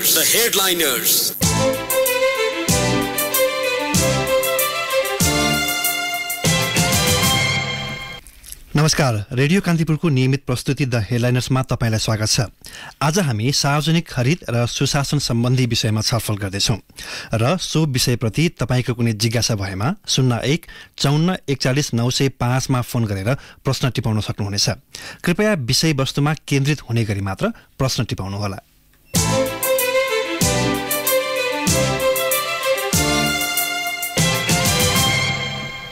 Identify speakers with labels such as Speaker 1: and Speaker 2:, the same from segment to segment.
Speaker 1: The headliners.
Speaker 2: नमस्कार, radio कान्तिपुरको नियमित प्रस्तुति द हेडलाइनर्समा तपाईलाई स्वागत छ। आज हामी सार्वजनिक खरिद र सुशासन सम्बन्धी विषयमा छलफल गर्दैछौँ र सो विषयप्रति तपाईको कुनै जिज्ञासा भएमा 01 54 41 905 मा फोन गरेर प्रश्न टिपाउन सक्नुहुनेछ। कृपया विषयवस्तुमा केन्द्रित हुने गरी मात्र प्रश्न टिपाउनुहोला।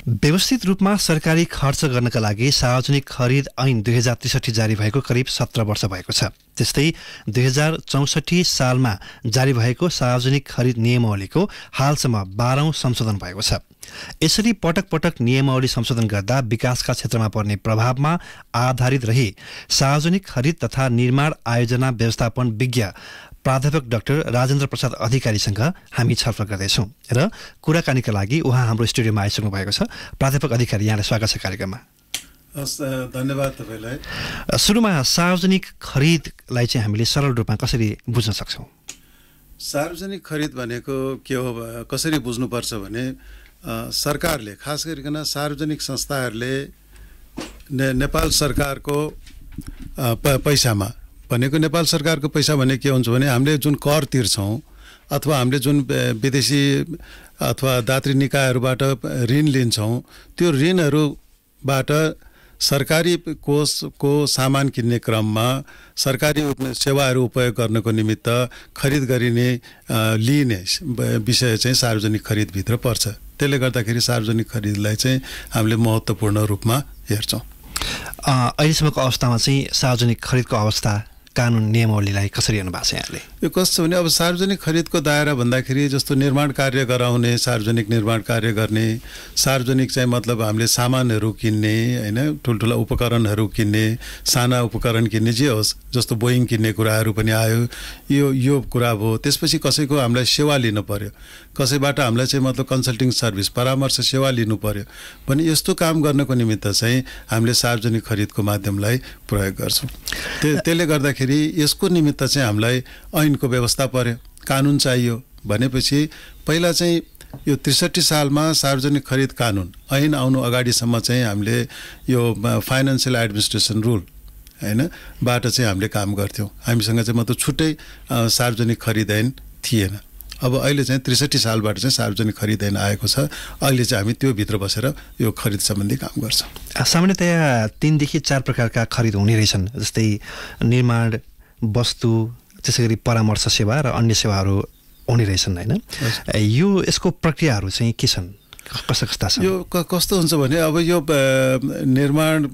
Speaker 2: व्यवस्थित रूपमा सरकारी खर्च गर्नका लागि सार्वजनिक खरिद ऐन 2063 जारी भएको करिब 17 वर्ष भएको छ। त्यस्तै 2064 सालमा जारी भएको सार्वजनिक खरिद नियमावलीको हालसम्म 12औं संशोधन भएको छ। यसरी पटक पटक नियमावली संशोधन गर्दा विकासका क्षेत्रमा पर्ने प्रभावमा आधारित रही सार्वजनिक खरिद तथा निर्माण आयोजना व्यवस्थापन विज्ञ प्राध्यापक डाक्टर राजेन्द्र प्रसाद अधिकारीसँग हामी छलफल गर्दैछौँ र कुराकानीका लागि उहाँ हाम्रो स्टुडियोमा आइसक्नु भएको छ। प्राध्यापक अधिकारी, यहाँलाई स्वागत छ कार्यक्रममा।
Speaker 3: धन्यवाद तपाईलाई।
Speaker 2: सुरुमा सार्वजनिक खरिदलाई चाहिँ हामीले सरल रूपमा कसरी बुझ्न सक्छौँ?
Speaker 3: सार्वजनिक खरिद भनेको के हो, कसरी बुझ्नुपर्छ भने सरकारले, खास गरिकन सार्वजनिक संस्थाहरूले नेपाल सरकारको पैसामा भनेको, नेपाल सरकारको पैसा भने के हुन्छ भने हामीले जुन कर तिर्छौँ अथवा हामीले जुन विदेशी अथवा दात्री निकायहरूबाट ऋण लिन्छौँ, त्यो ऋणहरूबाट सरकारी कोषको सामान किन्ने क्रममा सरकारी सेवाहरू उपयोग गर्नको निमित्त खरिद गरिने लिने विषय चाहिँ सार्वजनिक खरिदभित्र पर्छ। त्यसले गर्दाखेरि सार्वजनिक खरिदलाई चाहिँ हामीले महत्त्वपूर्ण रूपमा हेर्छौँ।
Speaker 2: अहिलेसम्मको अवस्थामा चाहिँ सार्वजनिक खरिदको अवस्था, कानुन नियमावलीलाई कसरी हेर्नु भएको छ यहाँले?
Speaker 3: यो कस्तो भने अब सार्वजनिक खरिदको दायरा भन्दाखेरि जस्तो निर्माण कार्य गराउने, सार्वजनिक निर्माण कार्य गर्ने, सार्वजनिक चाहिँ मतलब हामीले सामानहरू किन्ने होइन, ठुल्ठुला उपकरणहरू किन्ने, साना उपकरण किन्ने, जे होस्, जस्तो बोइङ किन्ने कुराहरू पनि आयो, यो कुरा भयो। त्यसपछि कसैको हामीलाई सेवा लिनु पर्यो, कसैबाट हामीलाई चाहिँ मतलब कन्सल्टिङ सर्भिस, परामर्श सेवा लिनु पर्यो भने यस्तो काम गर्नको निमित्त चाहिँ हामीले सार्वजनिक खरिदको माध्यमलाई प्रयोग गर्छौँ। त्यसले गर्दाखेरि यसको निमित्त चाहिँ हामीलाई ऐनको व्यवस्था पर्यो, कानुन चाहियो। भनेपछि पहिला चाहिँ यो 63 सालमा सार्वजनिक खरिद कानुन ऐन आउनु अगाडिसम्म चाहिँ हामीले यो फाइनेन्सियल एडमिनिस्ट्रेसन रुल होइन बाट चाहिँ हामीले काम गर्थ्यौँ। हामीसँग चाहिँ मतलब छुट्टै सार्वजनिक खरिद ऐन थिएन। अब अहिले चाहिँ 63 सालबाट चाहिँ सार्वजनिक खरिद ऐन आएको छ। अहिले चाहिँ हामी त्यो भित्र बसेर यो खरिद सम्बन्धी काम गर्छौँ।
Speaker 2: सामान्यतया 3 देखि 4 प्रकारका खरिद हुने रहेछन्, जस्तै निर्माण वस्तु, त्यसैगरी परामर्श सेवा र अन्य सेवाहरू हुने रहेछन् होइन। यसको प्रक्रियाहरू चाहिँ के छन्, कस्ता कस्ता छन्?
Speaker 3: यो कस्तो हुन्छ भने अब यो निर्माण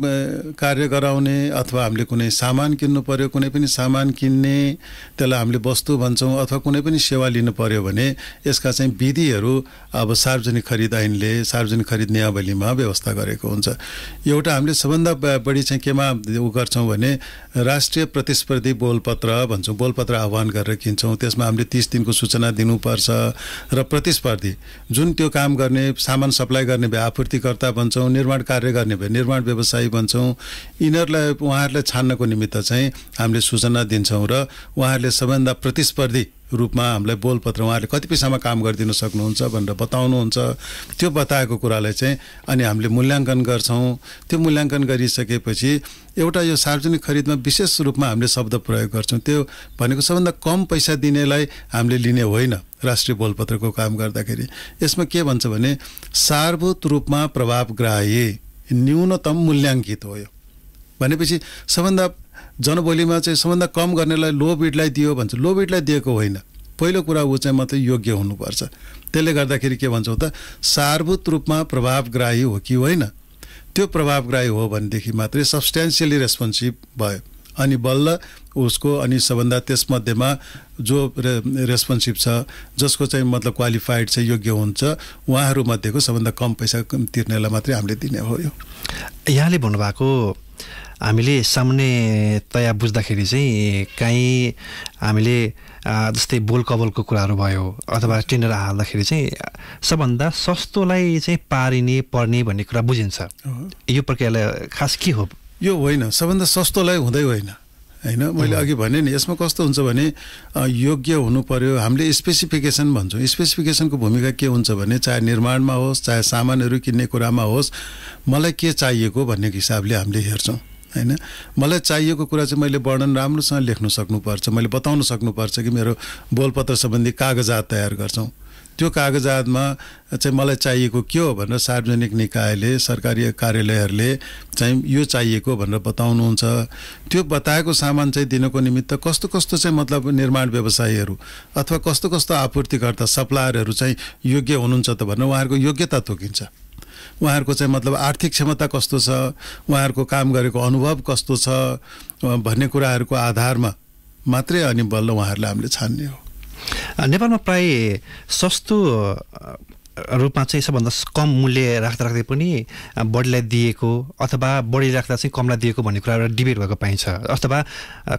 Speaker 3: कार्य गराउने अथवा हामीले कुनै सामान किन्नु पर्यो, कुनै पनि सामान किन्ने, त्यसलाई हामीले वस्तु भन्छौँ, अथवा कुनै पनि सेवा लिनु पर्यो भने यसका चाहिँ विधिहरू अब सार्वजनिक खरिद ऐनले, सार्वजनिक खरिद नियमावलीमा व्यवस्था गरेको हुन्छ। एउटा हामीले सबभन्दा बढी चाहिँ केमा उ गर्छौँ भने राष्ट्रिय प्रतिस्पर्धी बोलपत्र भन्छौँ, बोलपत्र आह्वान गरेर किन्छौँ। त्यसमा हामीले 30 दिनको सूचना दिनुपर्छ र प्रतिस्पर्धी जुन त्यो काम गर्ने, सामान सप्लाई गर्ने भए आपूर्तिकर्ता भन्छौँ, निर्माण कार्य गर्ने भए निर्माण व्यवसायी भन्छौँ, यिनीहरूलाई उहाँहरूलाई छान्नको निमित्त चाहिँ हामीले सूचना दिन्छौँ र उहाँहरूले सबैभन्दा प्रतिस्पर्धी रूपमा हामीलाई बोलपत्र उहाँहरूले कति पैसामा काम गरिदिन सक्नुहुन्छ भनेर बताउनुहुन्छ। त्यो बताएको कुरालाई चाहिँ अनि हामीले मूल्याङ्कन गर्छौँ। त्यो मूल्याङ्कन गरिसकेपछि एउटा यो सार्वजनिक खरिदमा विशेष रूपमा हामीले शब्द प्रयोग गर्छौँ। त्यो भनेको सबभन्दा कम पैसा दिनेलाई हामीले लिने होइन। राष्ट्रिय बोलपत्रको काम गर्दाखेरि यसमा के भन्छ भने सारभूत रूपमा प्रभावग्राही न्यूनतम मूल्याङ्कित हो। यो भनेपछि सबभन्दा जनबोलीमा चाहिँ सबभन्दा कम गर्नेलाई लो बिडलाई दियो भन्छ। लो बिडलाई दिएको होइन, पहिलो कुरा ऊ चाहिँ मात्रै योग्य हुनुपर्छ। त्यसले गर्दाखेरि के भन्छौँ त, सारभूत रूपमा प्रभावग्राही हो कि होइन, त्यो प्रभावग्राही हो भनेदेखि मात्रै सब्सटेन्सियली रेस्पोन्सिभ भयो। अनि बल्ल उसको अनि सबभन्दा त्यसमध्येमा जो रेस्पोन्सिभ छ, जसको चाहिँ मतलब क्वालिफाइड चाहिँ योग्य हुन्छ, उहाँहरू मध्येको सबभन्दा कम पैसा तिर्नेलाई मात्रै हामीले दिने हो। यो
Speaker 2: यहाँले भन्नुभएको हामीले सामान्यतया बुझ्दाखेरि चाहिँ कहीँ हामीले जस्तै बोल कबलको कुराहरू भयो अथवा टेन्डर हाल्दाखेरि चाहिँ सबभन्दा सस्तोलाई चाहिँ पारिने पर्ने भन्ने कुरा बुझिन्छ। यो प्रक्रियालाई खास के हो?
Speaker 3: यो होइन, सबभन्दा सस्तोलाई हुँदै होइन होइन। मैले अघि भने नि यसमा कस्तो हुन्छ भने योग्य हुनु पर्यो। हामीले स्पेसिफिकेसन भन्छौँ। स्पेसिफिकेसनको भूमिका के हुन्छ भने चाहे निर्माणमा होस् चाहे सामानहरू किन्ने कुरामा होस्, मलाई के चाहिएको भन्ने हिसाबले हामीले हेर्छौँ होइन। मलाई चाहिएको कुरा चाहिँ मैले वर्णन राम्रोसँग लेख्न सक्नुपर्छ, मैले बताउन सक्नुपर्छ कि मेरो बोलपत्र सम्बन्धी कागजात तयार गर्छौँ। त्यो कागजातमा चाहिँ मलाई चाहिएको के हो भनेर सार्वजनिक निकायले सरकारी कार्यालयहरूले चाहिँ यो चाहिएको भनेर बताउनुहुन्छ। त्यो बताएको सामान चाहिँ दिनको निमित्त कस्तो कस्तो चाहिँ मतलब निर्माण व्यवसायीहरू अथवा कस्तो कस्तो आपूर्तिकर्ता सप्लायरहरू चाहिँ योग्य हुनुहुन्छ त भनेर उहाँहरूको योग्यता तोकिन्छ। उहाँहरूको चाहिँ मतलब आर्थिक क्षमता कस्तो छ, उहाँहरूको काम गरेको अनुभव कस्तो छ भन्ने कुराहरूको आधारमा मात्रै अनि बल्ल उहाँहरूलाई हामीले छान्ने हो।
Speaker 2: नेपालमा प्राय सस्तो रूपमा चाहिँ सबभन्दा कम मूल्य राख्दै पनि बढीलाई दिएको अथवा बढी राख्दा चाहिँ कमलाई दिएको भन्ने कुरा एउटा डिबेट भएको पाइन्छ। अथवा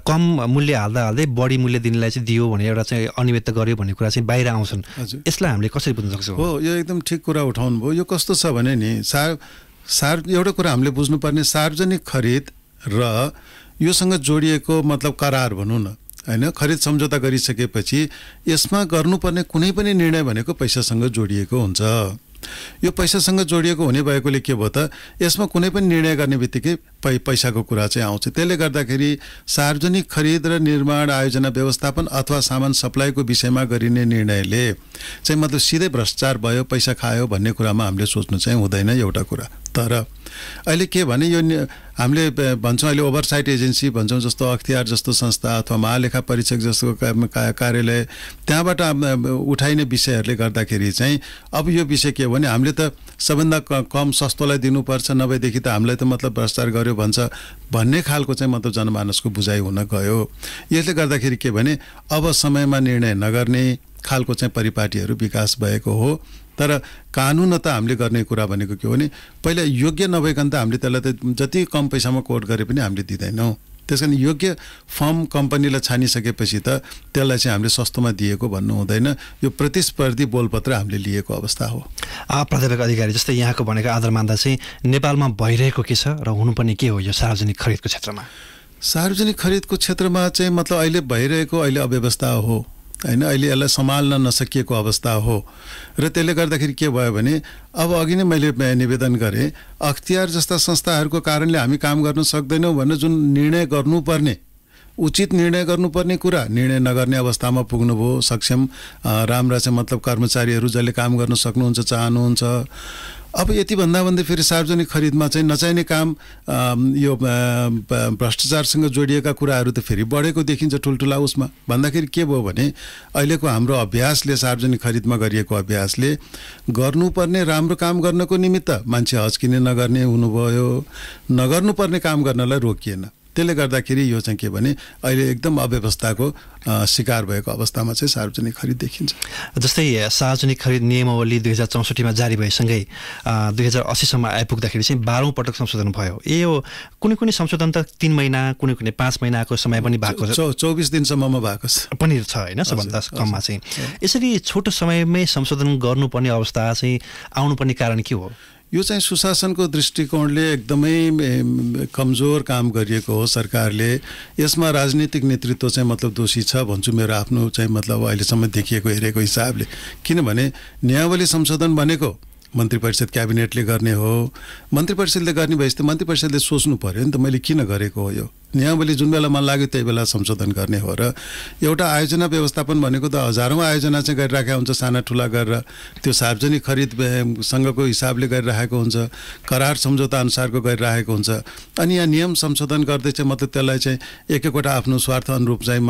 Speaker 2: कम मूल्य हाल्दै बढी मूल्य दिनेलाई चाहिँ दियो भने एउटा चाहिँ अनियमित गर्यो भन्ने कुरा चाहिँ बाहिर आउँछन्। यसलाई हामीले कसरी बुझ्न सक्छौँ?
Speaker 3: हो, यो एकदम ठिक कुरा उठाउनु भयो। यो कस्तो छ भने नि एउटा कुरा हामीले बुझ्नुपर्ने, सार्वजनिक खरिद र योसँग जोडिएको मतलब करार भनौँ न होइन, खरिद सम्झौता गरिसकेपछि यसमा गर्नुपर्ने कुनै पनि निर्णय भनेको पैसासँग जोडिएको हुन्छ। यो पैसासँग जोडिएको हुने भएकोले के भयो त, यसमा कुनै पनि निर्णय गर्ने बित्तिकै पैसाको कुरा चाहिँ आउँछ। त्यसले गर्दाखेरि सार्वजनिक खरिद र निर्माण आयोजना व्यवस्थापन अथवा सामान सप्लाईको विषयमा गरिने निर्णयले चाहिँ मतलब सिधै भ्रष्टाचार भयो, पैसा खायो भन्ने कुरामा हामीले सोच्नु चाहिँ हुँदैन एउटा कुरा। तर अहिले के भने यो हामीले भन्छौँ अहिले ओभरसाइट एजेन्सी भन्छौँ, जस्तो अख्तियार जस्तो संस्था अथवा महालेखा परीक्षक जस्तो कार्यालय, त्यहाँबाट उठाइने विषयहरूले गर्दाखेरि चाहिँ अब यो विषय के हो भने हामीले त सबभन्दा कम सस्तोलाई दिनुपर्छ, नभएदेखि त हामीलाई त मतलब भ्रष्टाचार गर्यो भन्ने खालको चाहिँ मतलब जनमानसको बुझाइ हुन गयो। यसले गर्दाखेरि के भने अब समयमा निर्णय नगर्ने खालको चाहिँ परिपाटीहरू विकास भएको हो। तर कानुन त हामीले गर्ने कुरा भनेको के हो भने पहिला योग्य नभइकन त हामीले त्यसलाई त जति कम पैसामा कोट गरे पनि हामीले दिँदैनौँ। त्यस कारण योग्य फर्म कम्पनीलाई छानिसकेपछि त त्यसलाई चाहिँ हामीले सस्तोमा दिएको भन्नु हुँदैन। यो प्रतिस्पर्धी बोलपत्र हामीले लिएको अवस्था हो।
Speaker 2: प्राध्यापक अधिकारी जस्तै यहाँको भनेको आधार मान्दा चाहिँ नेपालमा भइरहेको के छ र हुनुपर्ने के हो यो सार्वजनिक खरिदको क्षेत्रमा?
Speaker 3: सार्वजनिक खरिदको क्षेत्रमा चाहिँ मतलब अहिले भइरहेको अहिले अव्यवस्था हो होइन। अहिले यसलाई सम्हाल्न नसकिएको अवस्था हो र त्यसले गर्दाखेरि के भयो भने अब अघि नै मैले निवेदन गरेँ, अख्तियार जस्ता संस्थाहरूको कारणले हामी काम गर्न सक्दैनौँ भनेर जुन निर्णय गर्नुपर्ने, उचित निर्णय गर्नुपर्ने कुरा निर्णय नगर्ने अवस्थामा पुग्नुभयो। सक्षम राम्रा चाहिँ मतलब कर्मचारीहरू जसले काम गर्न सक्नुहुन्छ, चाहनुहुन्छ। अब यति भन्दा फेरि सार्वजनिक खरिदमा चाहिँ नचाहिने काम यो भ्रष्टाचारसँग जोडिएका कुराहरू त फेरि बढेको देखिन्छ ठुल्ठुला उसमा। भन्दाखेरि के भयो भने अहिलेको हाम्रो अभ्यासले, सार्वजनिक खरिदमा गरिएको अभ्यासले गर्नुपर्ने राम्रो काम गर्नको निमित्त मान्छे हच्किने नगर्ने हुनुभयो, नगर्नुपर्ने काम गर्नलाई रोकिएन। त्यसले गर्दाखेरि यो चाहिँ के भने अहिले एकदम अव्यवस्थाको शिकार भएको अवस्थामा चाहिँ सार्वजनिक खरिद देखिन्छ।
Speaker 2: जस्तै सार्वजनिक खरिद नियमावली 2064 जारी भएसँगै 2080सम्म आइपुग्दाखेरि चाहिँ 12औं पटक संशोधन भयो। यो कुनै संशोधन त 3 महिना, कुनै 5 महिनाको समय पनि भएको छ,
Speaker 3: 24 दिनसम्ममा भएको
Speaker 2: पनि छ होइन, सबभन्दा कममा चाहिँ। यसरी छोटो समयमै संशोधन गर्नुपर्ने अवस्था चाहिँ आउनुपर्ने कारण के हो?
Speaker 3: यो चाहिँ सुशासनको दृष्टिकोणले एकदमै कमजोर काम गरिएको हो सरकारले। यसमा राजनीतिक नेतृत्व चाहिँ मतलब दोषी छ भन्छु, मेरो आफ्नो चाहिँ मतलब अहिलेसम्म देखिएको हेरेको हिसाबले। किनभने नियमावली संशोधन भनेको मन्त्री परिषद क्याबिनेटले गर्ने हो। मन्त्री परिषदले गर्ने भएपछि त मन्त्री परिषदले सोच्नु पर्यो नि त मैले किन गरेको हो यो नियमावली। जुन बेला मन लाग्यो त्यही बेला संशोधन गर्ने हो। र एउटा आयोजना व्यवस्थापन भनेको त हजारौँ आयोजना चाहिँ गरिराखेका हुन्छ, साना ठुला गरेर। त्यो सार्वजनिक खरिदसँगको हिसाबले गरिराखेको हुन्छ, करार सम्झौता अनुसारको गरिराखेको हुन्छ। अनि यहाँ नियम संशोधन गर्दै चाहिँ मतलब त्यसलाई चाहिँ एकवटा आफ्नो स्वार्थ अनुरूप चाहिँ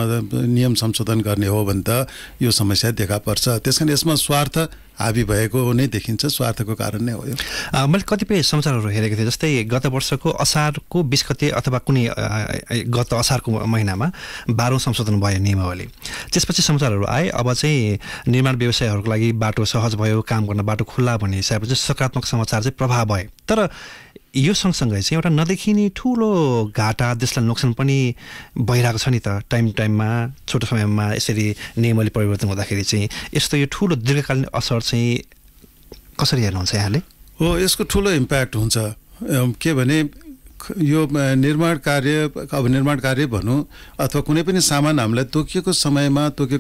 Speaker 3: नियम संशोधन गर्ने हो भने त यो समस्या देखा पर्छ। त्यस कारण यसमा स्वार्थ हाबी भएको नै देखिन्छ, स्वार्थको कारण नै हो यो।
Speaker 2: मैले कतिपय समाचारहरू हेरेको थिएँ, जस्तै गत वर्षको असारको 20 गते अथवा कुनै गत असारको महिनामा 12औं संशोधन भयो नियमावली। त्यसपछि समाचारहरू आए अब चाहिँ निर्माण व्यवसायहरूको लागि बाटो सहज भयो, काम गर्न बाटो खुल्ला भन्ने हिसाबले चाहिँ सकारात्मक समाचार चाहिँ प्रभाव भए। तर यो सँगसँगै चाहिँ एउटा नदेखिने ठुलो घाटा, देशलाई नोक्सान पनि भइरहेको छ नि त। टाइममा छोटो समयमा यसरी नियमावली परिवर्तन हुँदाखेरि चाहिँ यस्तो यो ठुलो दीर्घकालीन असर चाहिँ कसरी हेर्नुहुन्छ यहाँले?
Speaker 3: हो, यसको ठुलो इम्प्याक्ट हुन्छ। के भने यो निर्माण कार्य भनौँ अथवा कुनै पनि सामान हामीलाई तोकिएको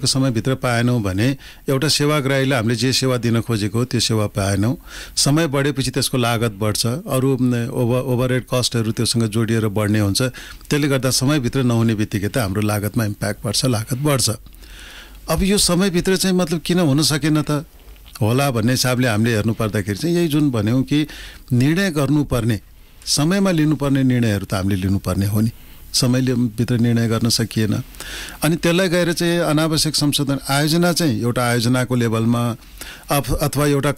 Speaker 3: समयभित्र पाएनौँ भने एउटा सेवाग्राहीलाई हामीले जे सेवा दिन खोजेको त्यो सेवा पाएनौँ। समय बढेपछि त्यसको लागत बढ्छ, अरू ओभरहेड कस्टहरू त्योसँग जोडिएर बढ्ने हुन्छ। त्यसले गर्दा समयभित्र नहुने बित्तिकै त हाम्रो लागतमा इम्प्याक्ट पर्छ, लागत बढ्छ। अब यो समयभित्र चाहिँ मतलब किन हुन सकेन त होला भन्ने हिसाबले हामीले हेर्नु पर्दाखेरि चाहिँ यही जुन भन्यौँ कि निर्णय गर्नुपर्ने समयमा लिनुपर्ने निर्णयहरू त हामीले लिनुपर्ने हो नि, समयले भित्र निर्णय गर्न सकिएन। अनि त्यसलाई गएर चाहिँ अनावश्यक संशोधन आयोजना चाहिँ एउटा आयोजनाको लेभलमा अथवा एउटा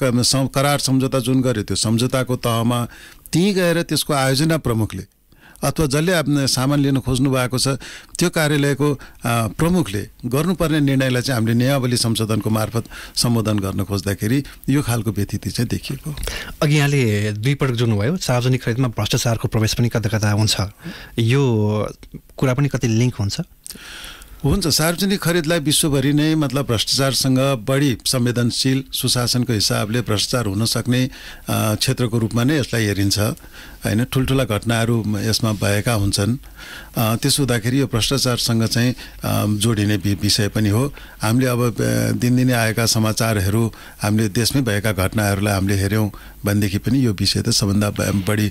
Speaker 3: करार सम्झौता जुन गर्यो त्यो सम्झौताको तहमा त्यहीँ गएर त्यसको आयोजना प्रमुखले अथवा जसले सामान लिन खोज्नु भएको छ त्यो कार्यालयको प्रमुखले गर्नुपर्ने निर्णयलाई चाहिँ हामीले नियमावली संशोधनको मार्फत सम्बोधन गर्न खोज्दाखेरि यो खालको व्यथिति चाहिँ देखिएको।
Speaker 2: अघि यहाँले दुई पटक जोड्नुभयो सार्वजनिक खरिदमा भ्रष्टाचारको प्रवेश पनि कता कता हुन्छ, यो कुरा पनि कति लिङ्क हुन्छ?
Speaker 3: सार्वजनिक खरिदलाई विश्वभरि नै मतलब भ्रष्टाचारसँग बढी संवेदनशील सुशासनको हिसाबले भ्रष्टाचार हुन सक्ने क्षेत्रको रूपमा नै यसलाई हेरिन्छ हैन। ठुल्ठुला घटनाहरू यसमा भएका हुन्छन्। त्यसो हुँदाखेरि यो भ्रष्टाचारसँग चाहिँ जोडिने विषय पनि हो। हामीले अब दिनदिनै आएका समाचारहरू हामीले देशमै भएका घटनाहरूलाई हामीले हेऱ्यौँ भनेदेखि पनि यो विषय त सबभन्दा बढी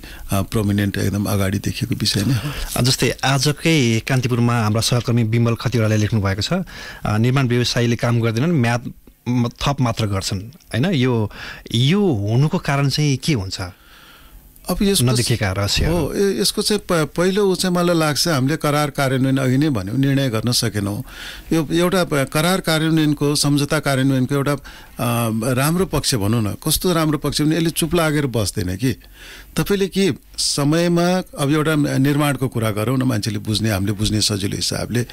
Speaker 3: प्रोमिनेन्ट एकदम अगाडि देखिएको विषय नै हो।
Speaker 2: जस्तै आजकै कान्तिपुरमा हाम्रा सहकर्मी बिमल खतिवडाले लेख्नु भएको छ, निर्माण व्यवसायीले काम गर्दैनन्, म्याद थप मात्र गर्छन् हैन। यो हुनुको कारण चाहिँ के हुन्छ?
Speaker 3: अब यसको
Speaker 2: नदेखेका रहस्य
Speaker 3: हो। यसको चाहिँ पहिलो चाहिँ मलाई लाग्छ हामीले करार कार्यान्वयन अघि नै भन्यौँ निर्णय गर्न सकेनौँ। यो एउटा करार कार्यान्वयनको सम्झौता कार्यान्वयनको एउटा राम्रो पक्ष भनौँ न, कस्तो राम्रो पक्ष भने यसले चुप लागेर बस्दैन कि तपाईँले कि समयमा अब एउटा निर्माणको कुरा गरौँ न, मान्छेले बुझ्ने हामीले बुझ्ने सजिलो हिसाबले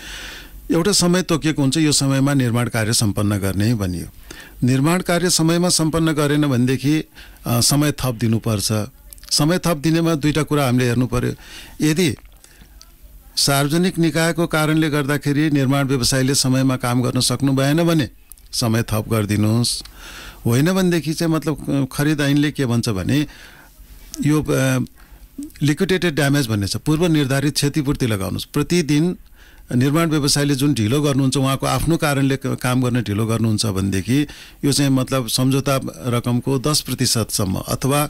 Speaker 3: एउटा समय तोकिएको हुन्छ, यो समयमा निर्माण कार्य सम्पन्न गर्ने भनियो। निर्माण कार्य समयमा सम्पन्न गरेन भनेदेखि समय थप दिनुपर्छ। समय थप दिनेमा दुईटा कुरा हामीले हेर्नु पर्यो। यदि सार्वजनिक निकायको कारणले गर्दाखेरि निर्माण व्यवसायीले समयमा काम गर्न सक्नु भएन भने समय थप गरिदिनुहोस्। होइन भनेदेखि चाहिँ मतलब खरिद ऐनले के भन्छ भने यो लिक्विडेटेड ड्यामेज भन्ने छ, पूर्व निर्धारित क्षतिपूर्ति लगाउनुहोस्। प्रतिदिन निर्माण व्यवसायले जुन ढिलो गर्नुहुन्छ उहाँको आफ्नो कारणले काम गर्न ढिलो गर्नुहुन्छ भनेदेखि यो चाहिँ मतलब सम्झौता रकमको 10% अथवा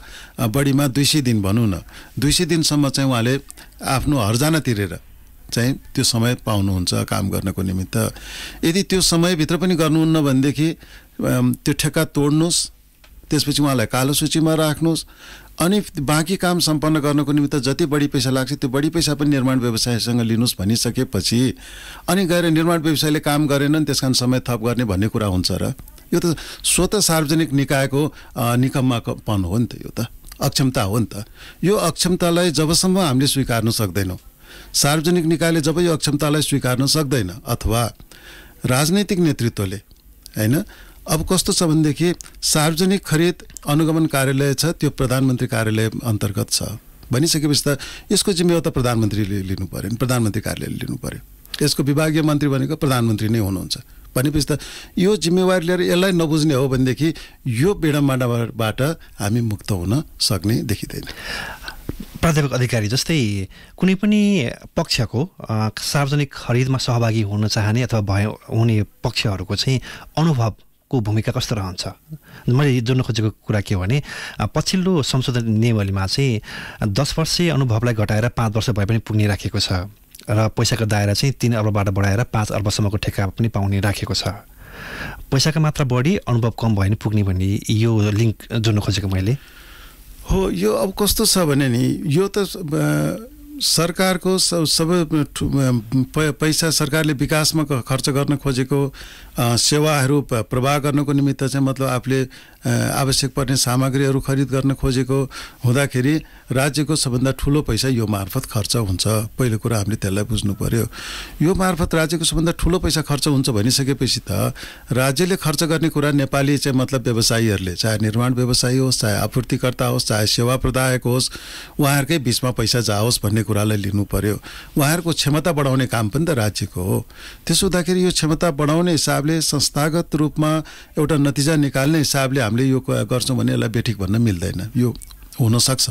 Speaker 3: बढीमा 200 दिन भनौँ न, 200 दिनसम्म चाहिँ उहाँले आफ्नो हर्जाना तिरेर चाहिँ त्यो समय पाउनुहुन्छ काम गर्नको निमित्त। यदि त्यो समयभित्र पनि गर्नुहुन्न भनेदेखि त्यो ठेक्का तोड्नुहोस्, त्यसपछि उहाँलाई कालो सूचीमा राख्नुहोस्। अनि बाँकी काम सम्पन्न गर्नको निमित्त जति बढी पैसा लाग्छ त्यो बढी पैसा पनि निर्माण व्यवसायसँग लिनुहोस् भनिसकेपछि अनि गएर निर्माण व्यवसायले काम गरेनन् त्यस कारण समय थप गर्ने भन्ने कुरा हुन्छ र? यो त स्वतः सार्वजनिक निकायको निकम्मापन हो नि त, यो त अक्षमता हो नि त। यो अक्षमतालाई जबसम्म हामीले स्वीकार्न सक्दैनौँ, सार्वजनिक निकायले जब यो अक्षमतालाई स्वीकार्न सक्दैन अथवा राजनैतिक नेतृत्वले हैन। अब कस्तो छ भनेदेखि सार्वजनिक खरिद अनुगमन कार्यालय छ, त्यो प्रधानमन्त्री कार्यालय अन्तर्गत छ भनिसकेपछि त यसको जिम्मेवारी त प्रधानमन्त्रीले लिनु पर्यो, प्रधानमन्त्री कार्यालयले लिनु पर्यो। यसको विभागीय मन्त्री भनेको प्रधानमन्त्री नै हुनुहुन्छ भनेपछि त यो जिम्मेवारी लिएर यसलाई नबुझ्ने हो भनेदेखि यो विडम्बनाबाट हामी मुक्त हुन सक्ने देखिँदैन।
Speaker 2: प्राध्यापक अधिकारी, जस्तै कुनै पनि पक्षको सार्वजनिक खरिदमा सहभागी हुन चाहने अथवा हुने पक्षहरूको चाहिँ अनुभवको भूमिका कस्तो रहन्छ? मैले जोड्न खोजेको कुरा के हो भने पछिल्लो संशोधन नियमावलीमा चाहिँ 10 वर्षीय अनुभवलाई घटाएर 5 वर्ष भए पनि पुग्ने राखेको छ र पैसाको दायरा चाहिँ 3 अर्बबाट बढाएर 5 अर्बसम्मको ठेक्का पनि पाउने राखेको छ। पैसाको मात्रा बढी अनुभव कम भयो भने पुग्ने भन्ने यो लिङ्क जोड्न खोजेको मैले
Speaker 3: हो। यो अब कस्तो छ भने नि यो त सरकारको सबै पैसा सरकारले विकासमा खर्च गर्न खोजेको सेवाहरू प्रवाह गर्नको निमित्त चाहिँ मतलब आफूले आवश्यक पर्ने सामग्रीहरू खरिद गर्न खोजेको हुँदाखेरि राज्यको सबभन्दा ठुलो पैसा यो मार्फत खर्च हुन्छ। पहिलो कुरा हामीले त्यसलाई बुझ्नु पर्यो। यो मार्फत राज्यको सबभन्दा ठुलो पैसा खर्च हुन्छ भनिसकेपछि त राज्यले खर्च गर्ने कुरा नेपाली चाहिँ मतलब व्यवसायीहरूले, चाहे निर्माण व्यवसायी होस्, चाहे आपूर्तिकर्ता होस्, चाहे सेवा प्रदायक होस्, उहाँहरूकै बिचमा पैसा जाओस् भन्ने कुरालाई लिनु पर्यो। उहाँहरूको क्षमता बढाउने काम पनि त राज्यको हो। त्यसो हुँदाखेरि यो क्षमता बढाउने हिसाबले संस्थागत रूपमा एउटा नतिजा निकाल्ने हिसाबले हामीले यो गर्छौँ भने यसलाई बेठिक भन्न मिल्दैन, यो हुनसक्छ।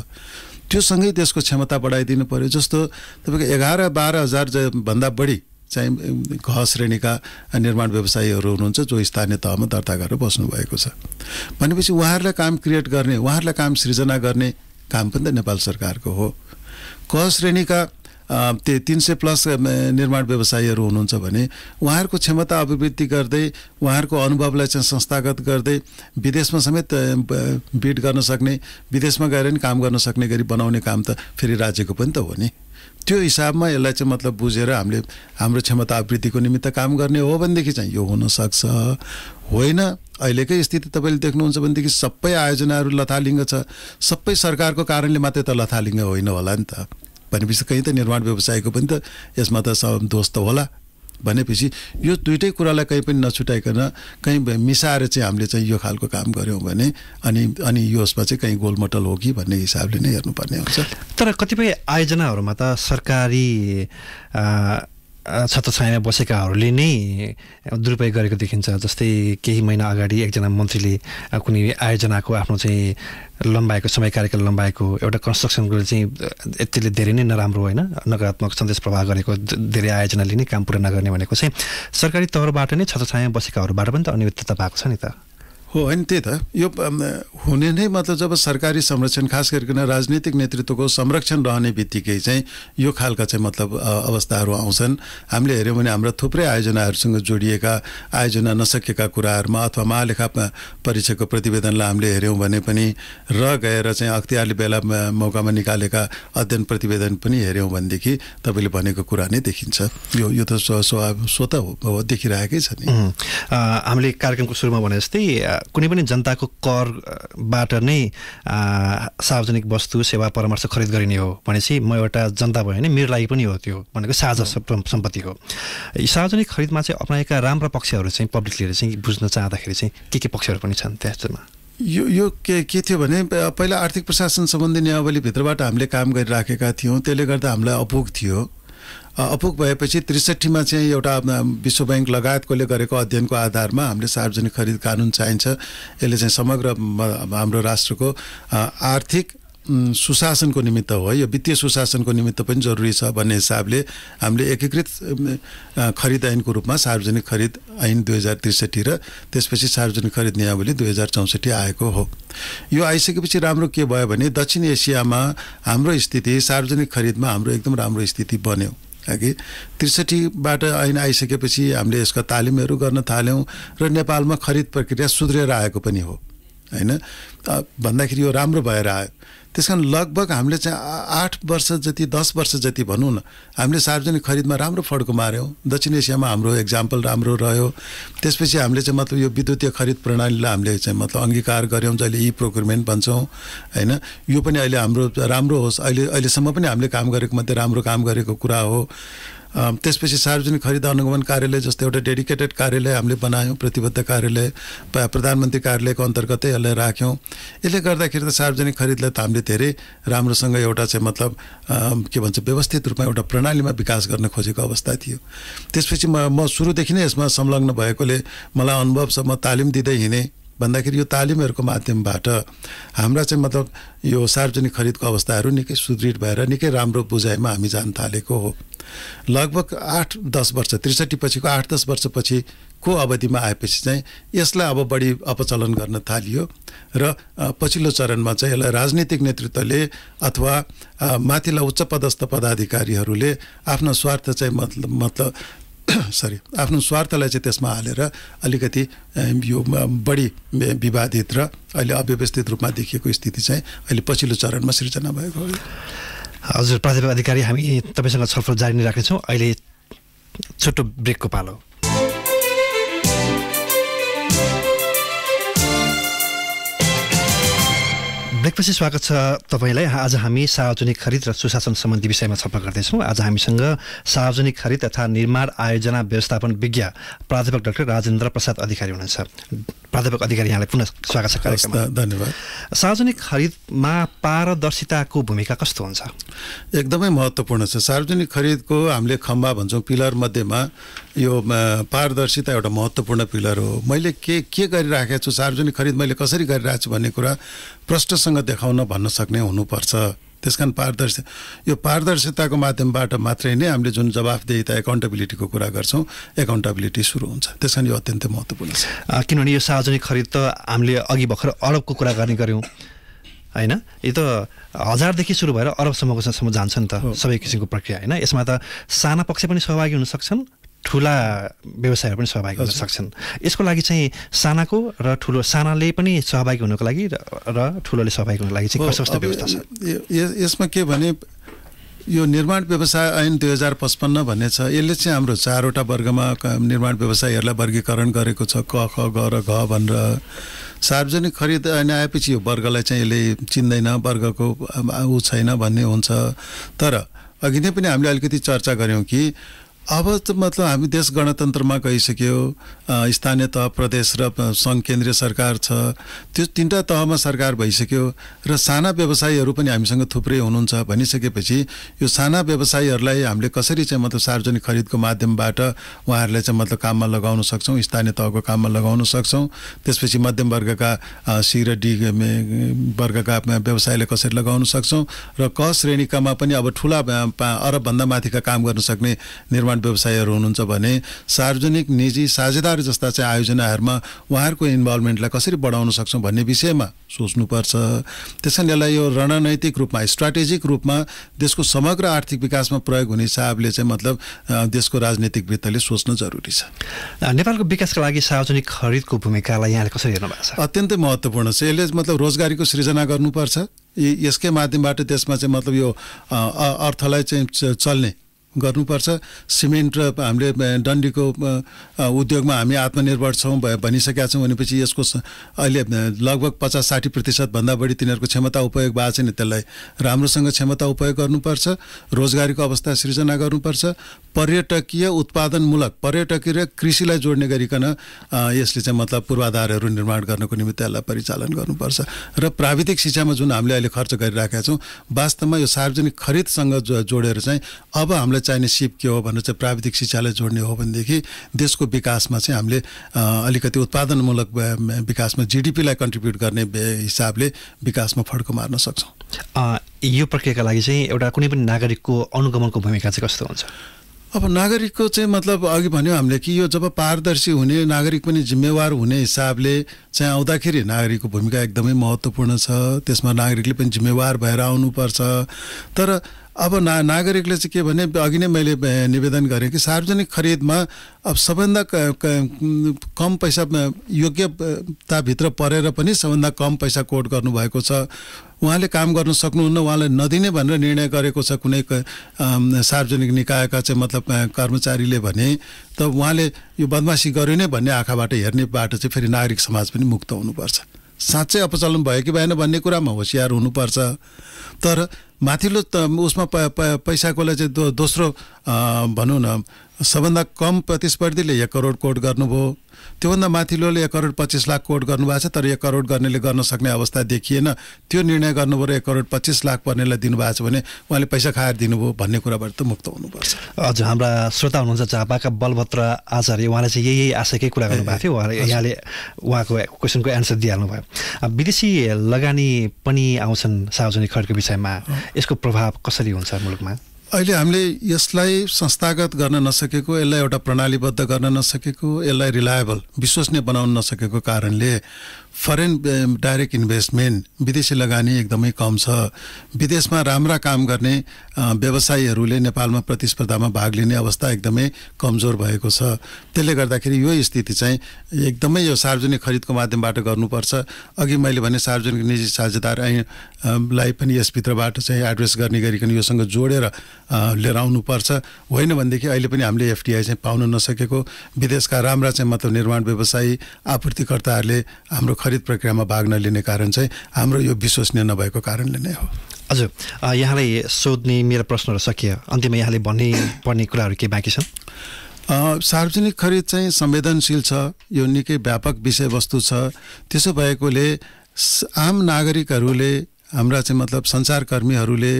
Speaker 3: त्यो सँगै त्यसको क्षमता बढाइदिनु पर्यो। जस्तो तपाईँको 11-12 हजार भन्दा बढी चाहिँ घ श्रेणीका निर्माण व्यवसायीहरू हुनुहुन्छ जो स्थानीय तहमा दर्ता गरेर बस्नुभएको छ भनेपछि उहाँहरूलाई काम क्रिएट गर्ने, उहाँहरूलाई काम सृजना गर्ने काम पनि त नेपाल सरकारको हो। क श्रेणीका 300+ निर्माण व्यवसायीहरू हुनुहुन्छ भने उहाँहरूको क्षमता अभिवृद्धि गर्दै, उहाँहरूको अनुभवलाई चाहिँ संस्थागत गर्दै विदेशमा समेत बिड गर्न सक्ने, विदेशमा गएर नि काम गर्न सक्ने गरी बनाउने काम त फेरि राज्यको पनि त हो नि। त्यो हिसाबमा यसलाई चाहिँ मतलब बुझेर हामीले हाम्रो क्षमता अभिवृद्धिको निमित्त काम गर्ने हो भनेदेखि चाहिँ यो हुनसक्छ। होइन अहिलेकै स्थिति तपाईँले देख्नुहुन्छ भनेदेखि सबै आयोजनाहरू लथालिङ्ग छ, सबै सरकारको कारणले मात्रै त लथालिङ्ग होइन होला नि त। भनेपछि कहीँ त निर्माण व्यवसायको पनि त यसमा त दोष त होला। भनेपछि यो दुइटै कुरालाई कहीँ पनि नछुटाइकन कहीँ मिसाएर चाहिँ हामीले चाहिँ यो खालको काम गऱ्यौँ भने अनि यसमा चाहिँ कहीँ गोलमटल हो कि भन्ने हिसाबले नै हेर्नुपर्ने हुन्छ।
Speaker 2: तर कतिपय आयोजनाहरूमा त सरकारी छत्रछायामा बसेकाहरूले नै दुरुपयोग गरेको देखिन्छ। जस्तै केही महिना अगाडि एकजना मन्त्रीले कुनै आयोजनाको आफ्नो चाहिँ लम्बाएको समय कार्यकाल लम्बाएको एउटा कन्स्ट्रक्सनको चाहिँ यतिले धेरै नै नराम्रो होइन, नकारात्मक सन्देश प्रभाव गरेको धेरै आयोजनाले नै काम पुरा नगर्ने भनेको चाहिँ सरकारी तहबाट नै छत्रछायामा बसेकाहरूबाट पनि त अनियमितता भएको छ नि त।
Speaker 3: हो होइन, त्यही त यो हुने नै मतलब जब सरकारी संरक्षण खास गरिकन राजनीतिक नेतृत्वको संरक्षण रहने बित्तिकै चाहिँ यो खालका चाहिँ मतलब अवस्थाहरू आउँछन्। हामीले हेऱ्यौँ भने हाम्रा थुप्रै आयोजनाहरूसँग जोडिएका आयोजना नसकेका कुराहरूमा अथवा महालेखा परीक्षकको प्रतिवेदनलाई हामीले हेऱ्यौँ भने पनि र गएर चाहिँ अख्तियारले बेला मौकामा निकालेका अध्ययन प्रतिवेदन पनि हेऱ्यौँ भनेदेखि तपाईँले भनेको कुरा नै देखिन्छ। यो त स्वतः देखिरहेकै छ नि।
Speaker 2: हामीले कार्यक्रमको सुरुमा भने जस्तै कुनै पनि जनताको करबाट नै सार्वजनिक वस्तु सेवा परामर्श खरिद गरिने हो भनेपछि म एउटा जनता भयो भने मेरो लागि पनि हो त्यो भनेको साझा सम्पत्ति हो। सार्वजनिक खरिदमा चाहिँ अपनाएका राम्रा पक्षहरू चाहिँ पब्लिकले चाहिँ बुझ्न चाहँदाखेरि चाहिँ के पक्षहरू पनि छन् त्यसमा?
Speaker 3: यो के थियो भने पहिला आर्थिक प्रशासन सम्बन्धी नियमावलीभित्रबाट हामीले काम गरिराखेका थियौँ, त्यसले गर्दा हामीलाई अपुग थियो। अपुग भएपछि 63मा चाहिँ एउटा विश्व बैंक लगायतकोले गरेको अध्ययनको आधारमा हामीले सार्वजनिक खरिद कानुन चाहिन्छ। यसले चाहिँ समग्र हाम्रो राष्ट्रको आर्थिक सुशासनको निमित्त हो, यो वित्तीय सुशासनको निमित्त पनि जरुरी छ भन्ने हिसाबले हामीले एकीकृत खरिद ऐनको रूपमा सार्वजनिक खरिद ऐन 2063 र त्यसपछि सार्वजनिक खरिद नियमावली 2064 आएको हो। यो आइसकेपछि राम्रो के भयो भने दक्षिण एसियामा हाम्रो स्थिति सार्वजनिक खरिदमा हाम्रो एकदम राम्रो स्थिति बन्यो। 63बाट ऐन आइसकेपछि हामीले यसका तालिमहरू गर्न थाल्यौँ र नेपालमा खरिद प्रक्रिया सुध्रेर आएको पनि हो होइन, भन्दाखेरि यो राम्रो भएर आयो। त्यसकारण लगभग हामीले चाहिँ 8 वर्ष जति 10 वर्ष जति भनौँ न हामीले सार्वजनिक खरिदमा राम्रो फड्को मार्यौँ। दक्षिण एसियामा हाम्रो एक्जाम्पल राम्रो रह्यो। त्यसपछि हामीले चाहिँ मतलब यो विद्युतीय खरिद प्रणालीलाई हामीले चाहिँ मतलब अङ्गीकार गऱ्यौँ, जहिले ई प्रोक्युरमेन्ट भन्छौँ होइन। यो पनि अहिले हाम्रो राम्रो होस्, अहिलेसम्म पनि हामीले काम गरेको मध्ये राम्रो काम गरेको कुरा हो। त्यसपछि सार्वजनिक खरिद अनुगमन कार्यालय जस्तो एउटा डेडिकेटेड कार्यालय हामीले बनायौँ, प्रतिबद्ध कार्यालय प्रधानमन्त्री कार्यालयको अन्तर्गतै यसलाई राख्यौँ। यसले गर्दाखेरि त सार्वजनिक खरिदलाई त हामीले धेरै राम्रोसँग एउटा चाहिँ मतलब के भन्छ व्यवस्थित रूपमा एउटा प्रणालीमा विकास गर्न खोजेको अवस्था थियो। त्यसपछि म सुरुदेखि नै यसमा संलग्न भएकोले मलाई अनुभव छ। म तालिम दिँदै हिँडेँ भन्दाखेरि यो तालिमहरूको माध्यमबाट हाम्रा चाहिँ मतलब यो सार्वजनिक खरिदको अवस्थाहरू निकै सुदृढ भएर निकै राम्रो बुझाइमा हामी जान थालेको हो। लगभग 8-10 वर्ष 63 पछिको 8-10 वर्षपछिको अवधिमा आएपछि चाहिँ यसलाई अब बढी अपचलन गर्न थालियो र पछिल्लो चरणमा चाहिँ यसलाई राजनीतिक नेतृत्वले अथवा माथिल्ला उच्च पदस्थ पदाधिकारीहरूले आफ्नो स्वार्थ चाहिँ मतलब आफ्नो स्वार्थलाई चाहिँ त्यसमा हालेर अलिकति यो बढी विवादित र अहिले अव्यवस्थित रूपमा देखिएको स्थिति चाहिँ अहिले पछिल्लो चरणमा सृजना भएको हो।
Speaker 2: हजुर प्राध्यापक अधिकारी, हामी तपाईँसँग छलफल जारी नै राख्नेछौँ। अहिले छोटो ब्रेकको पालो। ब्रेकपछि स्वागत छ तपाईँलाई। आज हामी सार्वजनिक खरिद र सुशासन सम्बन्धी विषयमा छलफल गर्दैछौँ। आज हामीसँग सार्वजनिक खरिद तथा निर्माण आयोजना व्यवस्थापन विज्ञ प्राध्यापक डाक्टर राजेन्द्र प्रसाद अधिकारी हुनुहुन्छ। प्राध्यापक अधिकारी, यहाँलाई पुनः स्वागत छ कार्यक्रममा।
Speaker 3: धन्यवाद।
Speaker 2: सार्वजनिक खरिदमा पारदर्शिताको भूमिका कस्तो हुन्छ?
Speaker 3: एकदमै महत्त्वपूर्ण छ। सार्वजनिक खरिदको हामीले खम्बा भन्छौँ पिलर मध्येमा यो पारदर्शिता एउटा महत्त्वपूर्ण पिलर हो। मैले के गरिराखेको छु, सार्वजनिक खरिद मैले कसरी गरिरहेको छु भन्ने कुरा प्रष्टसँग देखाउन भन्न सक्ने हुनुपर्छ त्यसकारण यो पारदर्शिताको माध्यमबाट मात्रै नै हामीले जुन जवाफदेहिता एकाउन्टेबिलिटीको कुरा गर्छौँ एकाउन्टेबिलिटी सुरु हुन्छ। त्यसकारण यो अत्यन्तै महत्त्वपूर्ण छ।
Speaker 2: किनभने यो सार्वजनिक खरिद त हामीले अघि भर्खर अरबको कुरा गर्ने गऱ्यौँ होइन, यो त 1000देखि सुरु भएर अरबसम्म जान्छ नि त सबै किसिमको प्रक्रिया होइन। यसमा त साना पक्ष पनि सहभागी हुन सक्छन्, ठुला व्यवसायहरू पनि सहभागी हुन सक्छन्। यसको लागि चाहिँ सानाको र ठुलो, सानाले पनि सहभागी हुनको लागि र ठुलोले सहभागी हुनको लागि चाहिँ कस्तो व्यवस्था छ?
Speaker 3: यसमा के भने यो निर्माण व्यवसाय ऐन 2055 भन्ने छ, यसले चाहिँ हाम्रो 4वटा वर्गमा निर्माण व्यवसायहरूलाई वर्गीकरण गरेको छ, क, ख, ग र घ भनेर। सार्वजनिक खरिद ऐन आएपछि यो वर्गलाई चाहिँ यसले चिन्दैन, वर्गको ऊ छैन भन्ने हुन्छ। तर अघि नै पनि हामीले अलिकति चर्चा गऱ्यौँ कि अब त मतलब हामी देश गणतन्त्रमा गइसक्यो, स्थानीय तह, प्रदेश र सङ्घ केन्द्रीय सरकार छ, त्यो 3टा तहमा सरकार भइसक्यो र साना व्यवसायीहरू पनि हामीसँग थुप्रै हुनुहुन्छ भनिसकेपछि यो साना व्यवसायीहरूलाई हामीले कसरी चाहिँ मतलब सार्वजनिक खरिदको माध्यमबाट उहाँहरूलाई चाहिँ मतलब काममा लगाउन सक्छौँ, स्थानीय तहको काममा लगाउन सक्छौँ। त्यसपछि मध्यम वर्गका सी र डी वर्गका व्यवसायले कसरी लगाउन सक्छौँ र क श्रेणीकामा पनि अब ठुला अरबभन्दा माथिका काम गर्न सक्ने निर्माण व्यवसायीहरू हुनुहुन्छ भने सार्वजनिक निजी साझेदार जस्ता चाहिँ आयोजनाहरूमा उहाँहरूको इन्भल्भमेन्टलाई कसरी बढाउन सक्छौँ भन्ने विषयमा सोच्नुपर्छ। त्यसैले यसलाई यो रणनैतिक रूपमा स्ट्राटेजिक रूपमा देशको समग्र आर्थिक विकासमा प्रयोग हुने हिसाबले चाहिँ मतलब देशको राजनीतिक वृत्तले सोच्न जरुरी छ।
Speaker 2: नेपालको विकासका लागि सार्वजनिक खरिदको भूमिकालाई यहाँले कसरी हेर्नु भएको छ?
Speaker 3: अत्यन्तै महत्त्वपूर्ण छ। यसले मतलब रोजगारीको सृजना गर्नुपर्छ, यसकै माध्यमबाट त्यसमा चाहिँ मतलब यो अर्थलाई चाहिँ चल्ने गर्नुपर्छ। सिमेन्ट र हामीले डन्डीको उद्योगमा हामी आत्मनिर्भर छौँ भनिसकेका छौँ भनेपछि यसको अहिले लगभग 50-60% भन्दा बढी तिनीहरूको क्षमता उपयोग भएको छैन, त्यसलाई राम्रोसँग क्षमता उपयोग गर्नुपर्छ, रोजगारीको अवस्था सृजना गर्नुपर्छ, पर्यटकीय उत्पादनमूलक पर्यटकीय र कृषिलाई जोड्ने गरिकन यसले चाहिँ मतलब पूर्वाधारहरू निर्माण गर्नको निमित्त यसलाई परिचालन गर्नुपर्छ। र प्राविधिक शिक्षामा जुन हामीले अहिले खर्च गरिराखेका छौँ वास्तवमा यो सार्वजनिक खरिदसँग जोडेर चाहिँ अब हामीलाई चाहिने सिप के हो भनेर चाहिँ प्राविधिक शिक्षालाई जोड्ने हो भनेदेखि देशको विकासमा चाहिँ हामीले अलिकति उत्पादनमूलक विकासमा जीडीपीलाई कन्ट्रिब्युट गर्ने हिसाबले विकासमा फड्को मार्न सक्छौँ।
Speaker 2: यो प्रक्रियाका लागि चाहिँ एउटा कुनै पनि नागरिकको अनुगमनको भूमिका चाहिँ कस्तो हुन्छ?
Speaker 3: अब नागरिकको चाहिँ मतलब अघि भन्यो हामीले कि यो जब पारदर्शी हुने, नागरिक पनि जिम्मेवार हुने हिसाबले चाहिँ आउँदाखेरि नागरिकको भूमिका एकदमै महत्त्वपूर्ण छ। त्यसमा नागरिकले पनि जिम्मेवार भएर आउनुपर्छ। तर अब नागरिकले चाहिँ के भने अघि नै मैले निवेदन गरेँ कि सार्वजनिक खरिदमा अब सबभन्दा कम पैसा योग्यताभित्र परेर पनि सबभन्दा कम पैसा कोट गर्नुभएको छ। उहाँले काम गर्न सक्नुहुन्न, उहाँलाई नदिने भनेर निर्णय गरेको छ कुनै सार्वजनिक निकायका चाहिँ मतलब कर्मचारीले भने त उहाँले यो बदमासी गर्यो नै भन्ने आँखाबाट हेर्नेबाट चाहिँ फेरि नागरिक समाज पनि मुक्त हुनुपर्छ। साँच्चै अपचलन भयो कि भएन भन्ने कुरामा होसियार हुनुपर्छ। तर माथिल्लो उसमा पैसाकोलाई चाहिँ दोस्रो भनौँ न सबभन्दा कम प्रतिस्पर्धीले 1 करोड कोट गर्नुभयो, त्योभन्दा माथिल्लोले 1 करोड 25 लाख कोट गर्नुभएको छ, तर 1 करोड गर्नेले गर्न सक्ने अवस्था देखिएन। त्यो निर्णय गर्नुभयो 1 करोड 25 लाख पर्नेलाई दिनुभएको छ भने उहाँले पैसा खाएर दिनुभयो भन्ने कुराबाट त मुक्त हुनुपर्छ।
Speaker 2: हजुर, हाम्रा श्रोता हुनुहुन्छ झापाका बलभद्र आचार्य, उहाँले चाहिँ यही आशयकै कुरा गर्नुभएको थियो। यहाँले उहाँको क्वेसनको एन्सर दिइहाल्नु भयो। विदेशी लगानी पनि आउँछन् सार्वजनिक खरिदको विषयमा, यसको प्रभाव कसरी हुन्छ मुलुकमा?
Speaker 3: अहिले हामीले यसलाई संस्थागत गर्न नसकेको, यसलाई एउटा प्रणालीबद्ध गर्न नसकेको, यसलाई रिलायबल विश्वसनीय बनाउन नसकेको कारणले फरेन डाइरेक्ट इन्भेस्टमेन्ट विदेशी लगानी एकदमै कम छ। विदेशमा राम्रा काम गर्ने व्यवसायीहरूले नेपालमा प्रतिस्पर्धामा भाग लिने अवस्था एकदमै कमजोर भएको छ। त्यसले गर्दाखेरि यो स्थिति चाहिँ एकदमै यो सार्वजनिक खरिदको माध्यमबाट गर्नुपर्छ। अघि मैले भने सार्वजनिक निजी साझेदारलाई पनि यसभित्रबाट चाहिँ एड्रेस गर्ने गरिकन योसँग जोडेर लिएर आउनुपर्छ। होइन भनेदेखि अहिले पनि हामीले एफडिआई चाहिँ पाउन नसकेको, विदेशका राम्रा चाहिँ मतलब निर्माण व्यवसायी आपूर्तिकर्ताहरूले हाम्रो खरिद प्रक्रियामा भाग नलिने कारण चाहिँ हाम्रो यो विश्वसनीय नभएको कारणले नै हो।
Speaker 2: हजुर, यहाँलाई सोध्ने मेरो प्रश्नहरू सकियो, अन्त्यमा यहाँले भन्ने पर्ने कुराहरू के बाँकी छन्?
Speaker 3: सार्वजनिक खरिद चाहिँ संवेदनशील छ, यो निकै व्यापक विषयवस्तु छ। त्यसो भएकोले आम नागरिकहरूले, हाम्रा चाहिँ मतलब सञ्चारकर्मीहरूले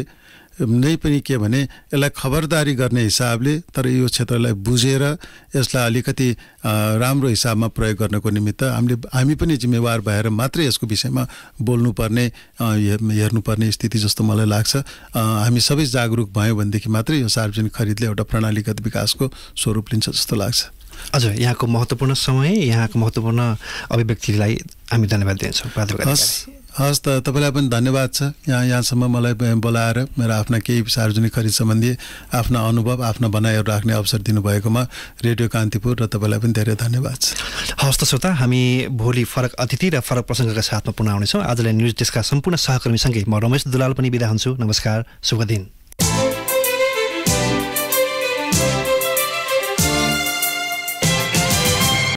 Speaker 3: नै पनि के भने यसलाई खबरदारी गर्ने हिसाबले तर यो क्षेत्रलाई बुझेर यसलाई अलिकति राम्रो हिसाबमा प्रयोग गर्नको निमित्त हामी पनि जिम्मेवार भएर मात्रै यसको विषयमा बोल्नुपर्ने हेर्नुपर्ने स्थिति जस्तो मलाई लाग्छ। हामी सबै जागरुक भयौँ भनेदेखि मात्रै यो सार्वजनिक खरिदले एउटा प्रणालीगत विकासको स्वरूप लिन्छ जस्तो लाग्छ।
Speaker 2: हजुर, यहाँको महत्त्वपूर्ण समय, यहाँको महत्त्वपूर्ण अभिव्यक्तिलाई हामी धन्यवाद दिन्छौँ।
Speaker 3: हस् त, तपाईँलाई पनि धन्यवाद छ यहाँसम्म मलाई बोलाएर मेरो आफ्ना केही सार्वजनिक खरिद सम्बन्धी आफ्ना अनुभव आफ्ना भनाइहरू राख्ने अवसर दिनुभएकोमा रेडियो कान्तिपुर र तपाईँलाई पनि धेरै धन्यवाद छ।
Speaker 2: हवस् त श्रोता, हामी भोलि फरक अतिथि र फरक प्रसङ्गका साथमा पुनः आउनेछौँ। आजलाई न्युज डेस्कका सम्पूर्ण सहकर्मीसँगै म रमेश दुलाल पनि बिदा हुन्छु। नमस्कार, शुभ दिन।